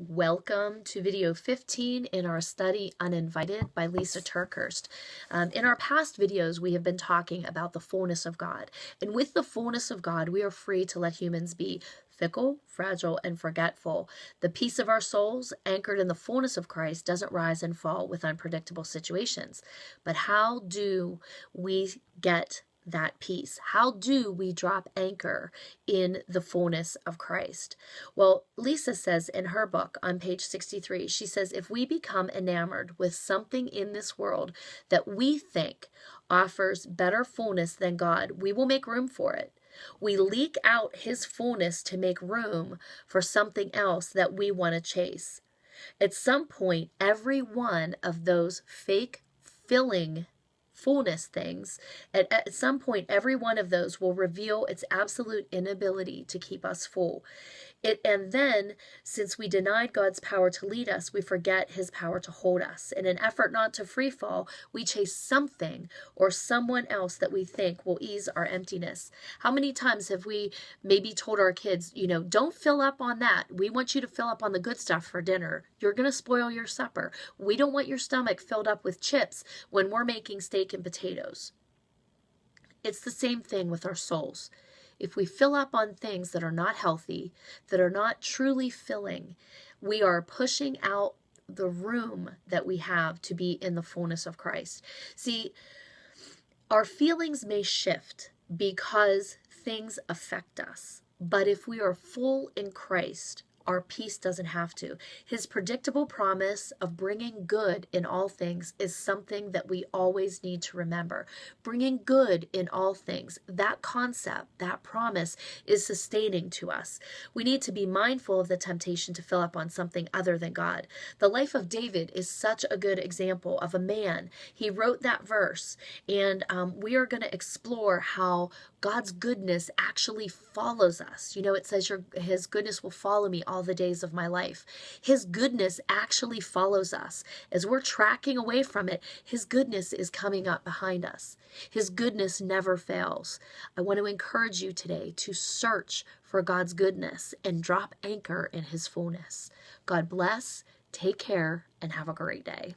Welcome to video 15 in our study Uninvited by Lysa TerKeurst. In our past videos, we have been talking about the fullness of God. And with the fullness of God, we are free to let humans be fickle, fragile, and forgetful. The peace of our souls, anchored in the fullness of Christ, doesn't rise and fall with unpredictable situations. But how do we get that peace? How do we drop anchor in the fullness of Christ? Well, Lysa says in her book on page 63, she says, if we become enamored with something in this world that we think offers better fullness than God, we will make room for it. We leak out his fullness to make room for something else that we want to chase. At some point, every one of those fake filling fullness things, at some point, every one of those will reveal its absolute inability to keep us full. And then, since we denied God's power to lead us, we forget his power to hold us. In an effort not to free fall, we chase something or someone else that we think will ease our emptiness. How many times have we maybe told our kids, don't fill up on that. We want you to fill up on the good stuff for dinner. You're going to spoil your supper. We don't want your stomach filled up with chips when we're making steak and potatoes. It's the same thing with our souls. If we fill up on things that are not healthy, that are not truly filling, we are pushing out the room that we have to be in the fullness of Christ. See, our feelings may shift because things affect us, but if we are full in Christ, our peace doesn't have to. His predictable promise of bringing good in all things is something that we always need to remember. Bringing good in all things, that concept, that promise is sustaining to us. We need to be mindful of the temptation to fill up on something other than God. The life of David is such a good example of a man. He wrote that verse, and we are going to explore how God's goodness actually follows us. It says his goodness will follow me all the days of my life. His goodness actually follows us. As we're tracking away from it, his goodness is coming up behind us. His goodness never fails. I want to encourage you today to search for God's goodness and drop anchor in his fullness. God bless, take care, and have a great day.